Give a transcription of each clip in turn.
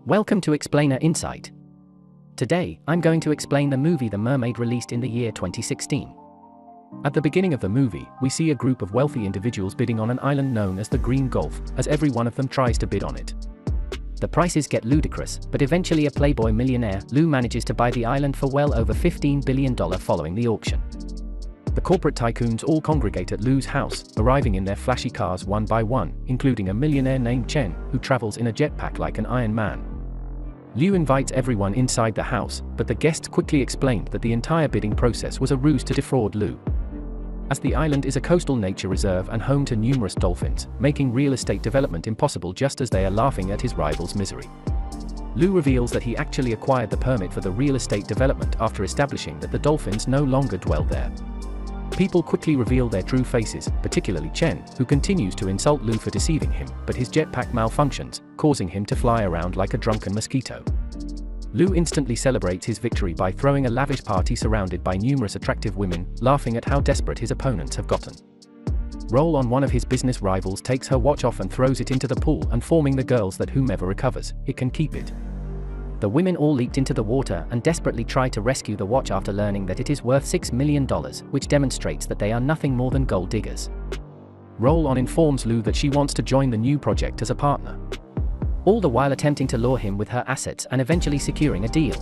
Welcome to Explainer Insight. Today, I'm going to explain the movie The Mermaid, released in the year 2016. At the beginning of the movie, we see a group of wealthy individuals bidding on an island known as the Green Gulf, as every one of them tries to bid on it. The prices get ludicrous, but eventually a Playboy millionaire, Lou, manages to buy the island for well over $15 billion following the auction. The corporate tycoons all congregate at Lou's house, arriving in their flashy cars one by one, including a millionaire named Shan, who travels in a jetpack like an Iron Man. Lou invites everyone inside the house, but the guests quickly explained that the entire bidding process was a ruse to defraud Lou. As the island is a coastal nature reserve and home to numerous dolphins, making real estate development impossible, just as they are laughing at his rival's misery. Lou reveals that he actually acquired the permit for the real estate development after establishing that the dolphins no longer dwell there. People quickly reveal their true faces, particularly Chen, who continues to insult Lou for deceiving him, but his jetpack malfunctions, causing him to fly around like a drunken mosquito. Lou instantly celebrates his victory by throwing a lavish party surrounded by numerous attractive women, laughing at how desperate his opponents have gotten. Roll on one of his business rivals takes her watch off and throws it into the pool, informing the girls that whomever recovers, it can keep it. The women all leaped into the water and desperately try to rescue the watch after learning that it is worth $6 million, which demonstrates that they are nothing more than gold diggers. Roll on informs Lou that she wants to join the new project as a partner, all the while attempting to lure him with her assets and eventually securing a deal.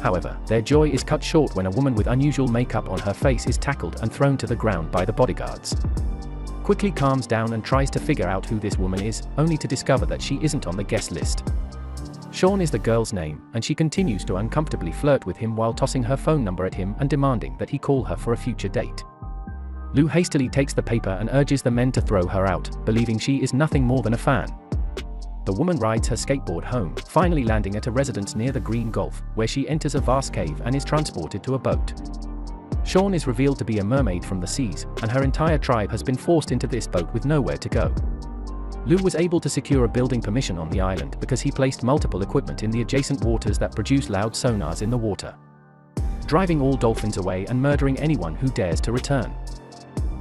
However, their joy is cut short when a woman with unusual makeup on her face is tackled and thrown to the ground by the bodyguards. Quickly calms down and tries to figure out who this woman is, only to discover that she isn't on the guest list. Xuan is the girl's name, and she continues to uncomfortably flirt with him while tossing her phone number at him and demanding that he call her for a future date. Lou hastily takes the paper and urges the men to throw her out, believing she is nothing more than a fan. The woman rides her skateboard home, finally landing at a residence near the Green Gulf, where she enters a vast cave and is transported to a boat. Xuan is revealed to be a mermaid from the seas, and her entire tribe has been forced into this boat with nowhere to go. Lou was able to secure a building permission on the island because he placed multiple equipment in the adjacent waters that produce loud sonars in the water, driving all dolphins away and murdering anyone who dares to return.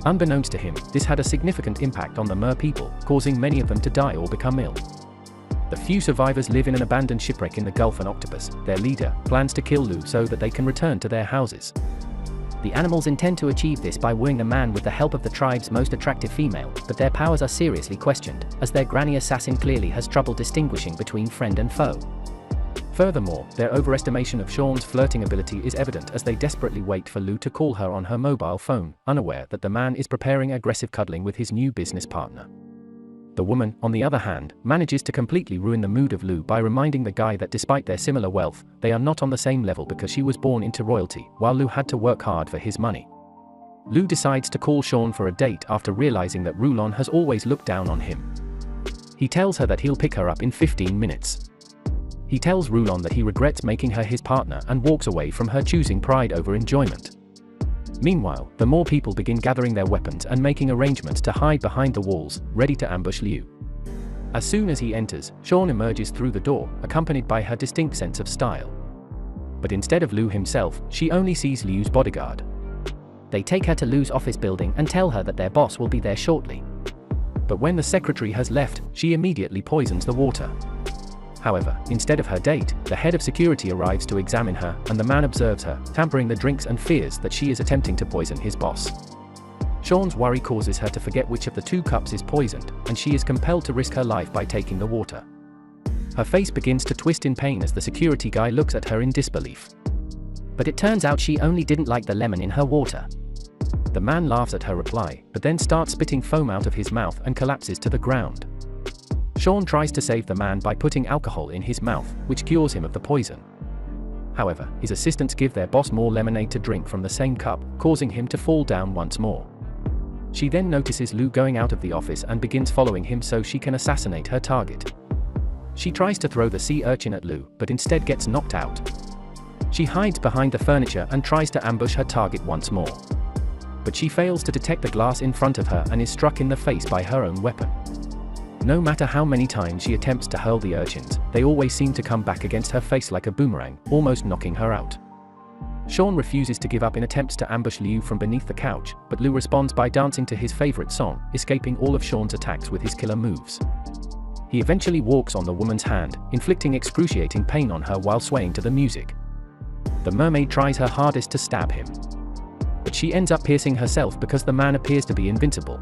Unbeknownst to him, this had a significant impact on the mer people, causing many of them to die or become ill. The few survivors live in an abandoned shipwreck in the Gulf, and Octopus, their leader, plans to kill Lou so that they can return to their houses. The animals intend to achieve this by wooing the man with the help of the tribe's most attractive female, but their powers are seriously questioned, as their granny assassin clearly has trouble distinguishing between friend and foe. Furthermore, their overestimation of Xuan's flirting ability is evident as they desperately wait for Lou to call her on her mobile phone, unaware that the man is preparing aggressive cuddling with his new business partner. The woman, on the other hand, manages to completely ruin the mood of Lou by reminding the guy that despite their similar wealth, they are not on the same level because she was born into royalty, while Lou had to work hard for his money. Lou decides to call Xuan for a date after realizing that Rulon has always looked down on him. He tells her that he'll pick her up in 15 minutes. He tells Rulon that he regrets making her his partner and walks away from her, choosing pride over enjoyment. Meanwhile, the more people begin gathering their weapons and making arrangements to hide behind the walls, ready to ambush Liu. As soon as he enters, Xuan emerges through the door, accompanied by her distinct sense of style. But instead of Liu himself, she only sees Liu's bodyguard. They take her to Liu's office building and tell her that their boss will be there shortly. But when the secretary has left, she immediately poisons the water. However, instead of her date, the head of security arrives to examine her, and the man observes her, tampering the drinks, and fears that she is attempting to poison his boss. Xuan's worry causes her to forget which of the two cups is poisoned, and she is compelled to risk her life by taking the water. Her face begins to twist in pain as the security guy looks at her in disbelief. But it turns out she only didn't like the lemon in her water. The man laughs at her reply, but then starts spitting foam out of his mouth and collapses to the ground. Xuan tries to save the man by putting alcohol in his mouth, which cures him of the poison. However, his assistants give their boss more lemonade to drink from the same cup, causing him to fall down once more. She then notices Lou going out of the office and begins following him so she can assassinate her target. She tries to throw the sea urchin at Lou, but instead gets knocked out. She hides behind the furniture and tries to ambush her target once more. But she fails to detect the glass in front of her and is struck in the face by her own weapon. No matter how many times she attempts to hurl the urchins, they always seem to come back against her face like a boomerang, almost knocking her out. Xuan refuses to give up in attempts to ambush Liu from beneath the couch, but Liu responds by dancing to his favorite song, escaping all of Xuan's attacks with his killer moves. He eventually walks on the woman's hand, inflicting excruciating pain on her while swaying to the music. The mermaid tries her hardest to stab him, but she ends up piercing herself because the man appears to be invincible.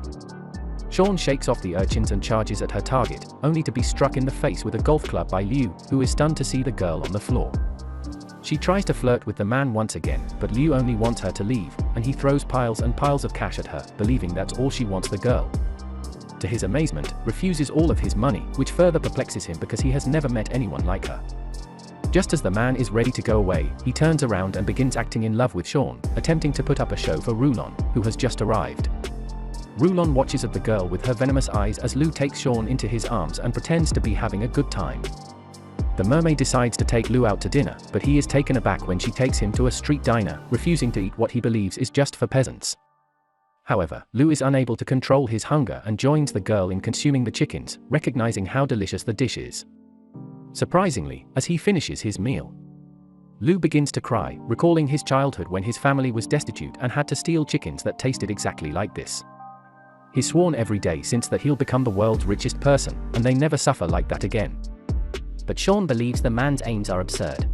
Xuan shakes off the urchins and charges at her target, only to be struck in the face with a golf club by Liu, who is stunned to see the girl on the floor. She tries to flirt with the man once again, but Liu only wants her to leave, and he throws piles and piles of cash at her, believing that's all she wants. The girl, to his amazement, refuses all of his money, which further perplexes him because he has never met anyone like her. Just as the man is ready to go away, he turns around and begins acting in love with Xuan, attempting to put up a show for Rulon, who has just arrived. Rulon watches at the girl with her venomous eyes as Liu takes Xuan into his arms and pretends to be having a good time. The mermaid decides to take Liu out to dinner, but he is taken aback when she takes him to a street diner, refusing to eat what he believes is just for peasants. However, Liu is unable to control his hunger and joins the girl in consuming the chickens, recognizing how delicious the dish is. Surprisingly, as he finishes his meal, Liu begins to cry, recalling his childhood when his family was destitute and had to steal chickens that tasted exactly like this. He's sworn every day since that he'll become the world's richest person, and they never suffer like that again. But Xuan believes the man's aims are absurd.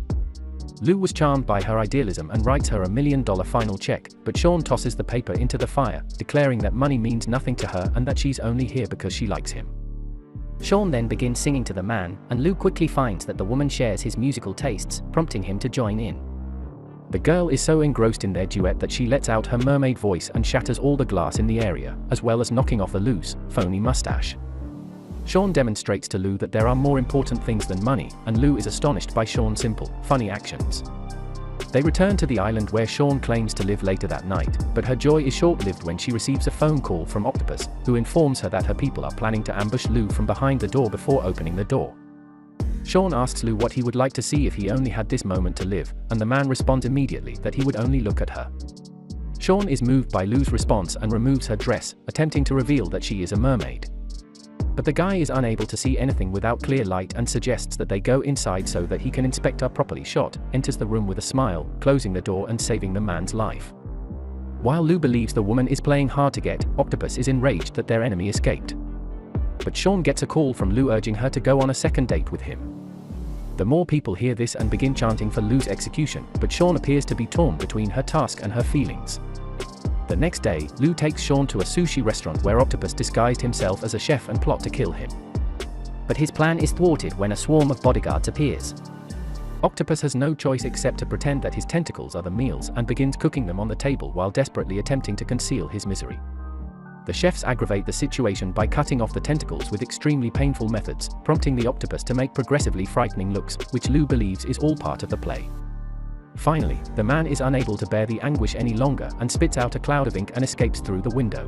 Liu was charmed by her idealism and writes her $1 million final check, but Xuan tosses the paper into the fire, declaring that money means nothing to her and that she's only here because she likes him. Xuan then begins singing to the man, and Liu quickly finds that the woman shares his musical tastes, prompting him to join in. The girl is so engrossed in their duet that she lets out her mermaid voice and shatters all the glass in the area, as well as knocking off a loose, phony mustache. Xuan demonstrates to Liu that there are more important things than money, and Liu is astonished by Xuan's simple, funny actions. They return to the island where Xuan claims to live later that night, but her joy is short-lived when she receives a phone call from Octopus, who informs her that her people are planning to ambush Liu from behind the door before opening the door. Xuan asks Liu what he would like to see if he only had this moment to live, and the man responds immediately that he would only look at her. Xuan is moved by Liu's response and removes her dress, attempting to reveal that she is a mermaid. But the guy is unable to see anything without clear light and suggests that they go inside so that he can inspect her properly. Shot enters the room with a smile, closing the door and saving the man's life. While Liu believes the woman is playing hard to get, Octopus is enraged that their enemy escaped. But Xuan gets a call from Liu urging her to go on a second date with him. The more people hear this and begin chanting for Liu's execution, but Xuan appears to be torn between her task and her feelings. The next day, Liu takes Xuan to a sushi restaurant where Octopus disguised himself as a chef and plot to kill him. But his plan is thwarted when a swarm of bodyguards appears. Octopus has no choice except to pretend that his tentacles are the meals and begins cooking them on the table while desperately attempting to conceal his misery. The chefs aggravate the situation by cutting off the tentacles with extremely painful methods, prompting the octopus to make progressively frightening looks, which Liu believes is all part of the play. Finally, the man is unable to bear the anguish any longer and spits out a cloud of ink and escapes through the window.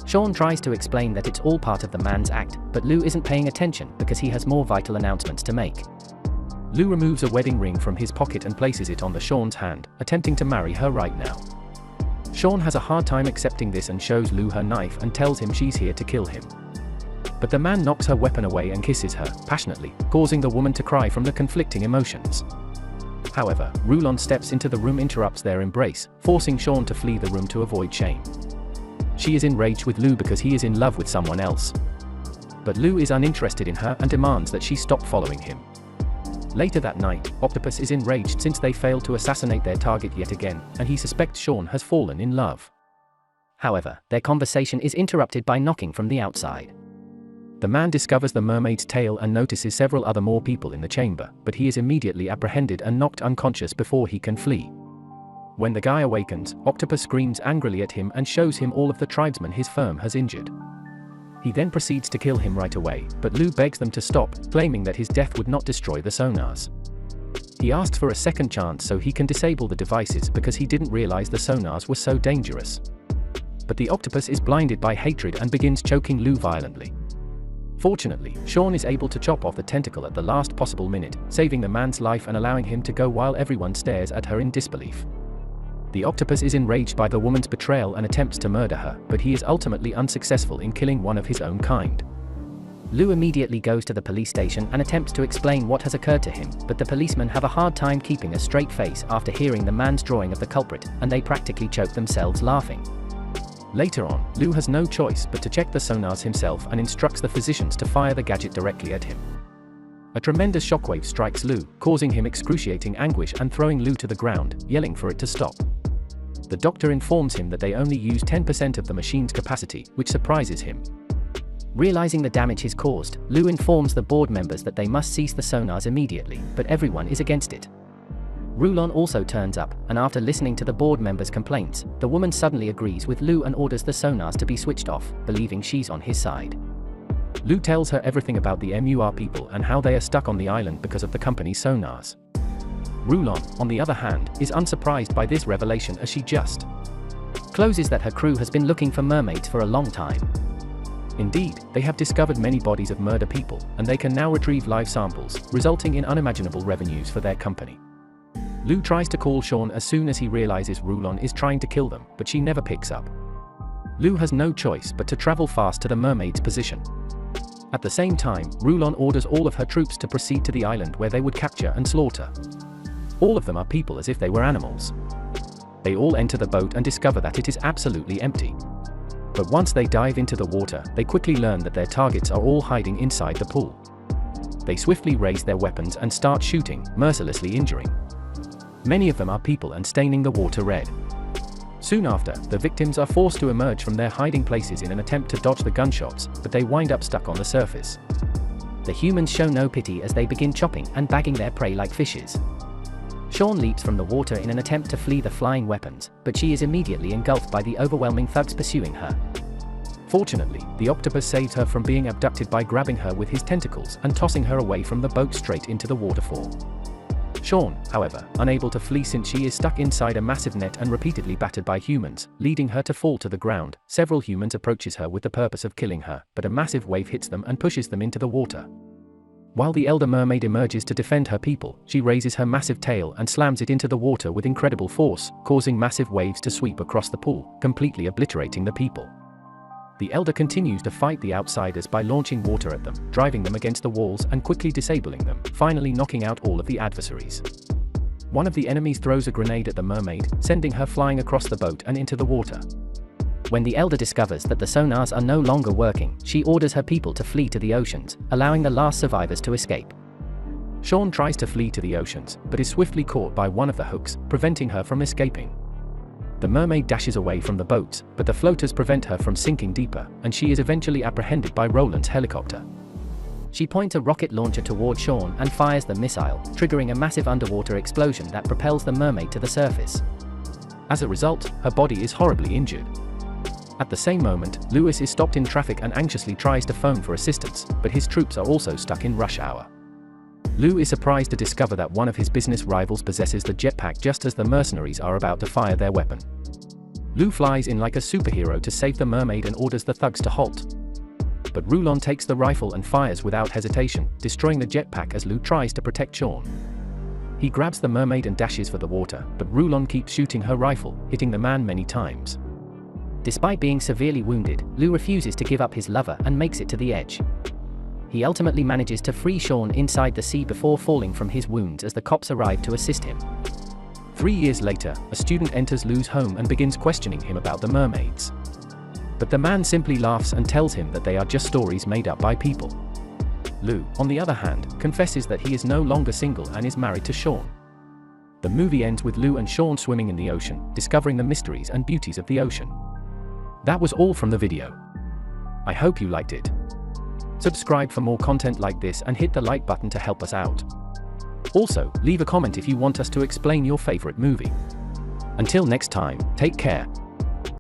Xuan tries to explain that it's all part of the man's act, but Liu isn't paying attention because he has more vital announcements to make. Liu removes a wedding ring from his pocket and places it on Xuan's hand, attempting to marry her right now. Xuan has a hard time accepting this and shows Liu her knife and tells him she's here to kill him. But the man knocks her weapon away and kisses her, passionately, causing the woman to cry from the conflicting emotions. However, Rulon steps into the room, interrupts their embrace, forcing Xuan to flee the room to avoid shame. She is enraged with Liu because he is in love with someone else. But Liu is uninterested in her and demands that she stop following him. Later that night, Octopus is enraged since they failed to assassinate their target yet again, and he suspects Xuan has fallen in love. However, their conversation is interrupted by knocking from the outside. The man discovers the mermaid's tail and notices several other more people in the chamber, but he is immediately apprehended and knocked unconscious before he can flee. When the guy awakens, Octopus screams angrily at him and shows him all of the tribesmen his firm has injured. He then proceeds to kill him right away, but Liu begs them to stop, claiming that his death would not destroy the sonars. He asks for a second chance so he can disable the devices because he didn't realize the sonars were so dangerous. But the octopus is blinded by hatred and begins choking Liu violently. Fortunately, Xuan is able to chop off the tentacle at the last possible minute, saving the man's life and allowing him to go while everyone stares at her in disbelief. The octopus is enraged by the woman's betrayal and attempts to murder her, but he is ultimately unsuccessful in killing one of his own kind. Liu immediately goes to the police station and attempts to explain what has occurred to him, but the policemen have a hard time keeping a straight face after hearing the man's drawing of the culprit, and they practically choke themselves laughing. Later on, Lu has no choice but to check the sonars himself and instructs the physicians to fire the gadget directly at him. A tremendous shockwave strikes Lu, causing him excruciating anguish and throwing Lu to the ground, yelling for it to stop. The doctor informs him that they only use 10% of the machine's capacity, which surprises him. Realizing the damage he's caused, Lu informs the board members that they must cease the sonars immediately, but everyone is against it. Rulon also turns up, and after listening to the board members' complaints, the woman suddenly agrees with Lu and orders the sonars to be switched off, believing she's on his side. Lu tells her everything about the MUR people and how they are stuck on the island because of the company's sonars. Rulon, on the other hand, is unsurprised by this revelation as she just closes that her crew has been looking for mermaids for a long time. Indeed, they have discovered many bodies of murder people, and they can now retrieve live samples, resulting in unimaginable revenues for their company. Lu tries to call Xuan as soon as he realizes Rulon is trying to kill them, but she never picks up. Lu has no choice but to travel fast to the mermaid's position. At the same time, Rulon orders all of her troops to proceed to the island where they would capture and slaughter. All of them are people as if they were animals. They all enter the boat and discover that it is absolutely empty. But once they dive into the water, they quickly learn that their targets are all hiding inside the pool. They swiftly raise their weapons and start shooting, mercilessly injuring. Many of them are people and staining the water red. Soon after, the victims are forced to emerge from their hiding places in an attempt to dodge the gunshots, but they wind up stuck on the surface. The humans show no pity as they begin chopping and bagging their prey like fishes. Xuan leaps from the water in an attempt to flee the flying weapons, but she is immediately engulfed by the overwhelming thugs pursuing her. Fortunately, the octopus saves her from being abducted by grabbing her with his tentacles and tossing her away from the boat straight into the waterfall. Xuan, however, unable to flee since she is stuck inside a massive net and repeatedly battered by humans, leading her to fall to the ground. Several humans approaches her with the purpose of killing her, but a massive wave hits them and pushes them into the water. While the elder mermaid emerges to defend her people, she raises her massive tail and slams it into the water with incredible force, causing massive waves to sweep across the pool, completely obliterating the people. The elder continues to fight the outsiders by launching water at them, driving them against the walls and quickly disabling them, finally knocking out all of the adversaries. One of the enemies throws a grenade at the mermaid, sending her flying across the boat and into the water. When the elder discovers that the sonars are no longer working, she orders her people to flee to the oceans, allowing the last survivors to escape. Xuan tries to flee to the oceans, but is swiftly caught by one of the hooks, preventing her from escaping. The mermaid dashes away from the boats, but the floaters prevent her from sinking deeper, and she is eventually apprehended by Roland's helicopter. She points a rocket launcher toward Xuan and fires the missile, triggering a massive underwater explosion that propels the mermaid to the surface. As a result, her body is horribly injured. At the same moment, Lewis is stopped in traffic and anxiously tries to phone for assistance, but his troops are also stuck in rush hour. Lu is surprised to discover that one of his business rivals possesses the jetpack just as the mercenaries are about to fire their weapon. Lu flies in like a superhero to save the mermaid and orders the thugs to halt. But Rulon takes the rifle and fires without hesitation, destroying the jetpack as Lu tries to protect Xuan. He grabs the mermaid and dashes for the water, but Rulon keeps shooting her rifle, hitting the man many times. Despite being severely wounded, Lu refuses to give up his lover and makes it to the edge. He ultimately manages to free Xuan inside the sea before falling from his wounds as the cops arrive to assist him. 3 years later, a student enters Lu's home and begins questioning him about the mermaids. But the man simply laughs and tells him that they are just stories made up by people. Lu, on the other hand, confesses that he is no longer single and is married to Xuan. The movie ends with Lu and Xuan swimming in the ocean, discovering the mysteries and beauties of the ocean. That was all from the video. I hope you liked it. Subscribe for more content like this and hit the like button to help us out. Also, leave a comment if you want us to explain your favorite movie. Until next time, take care.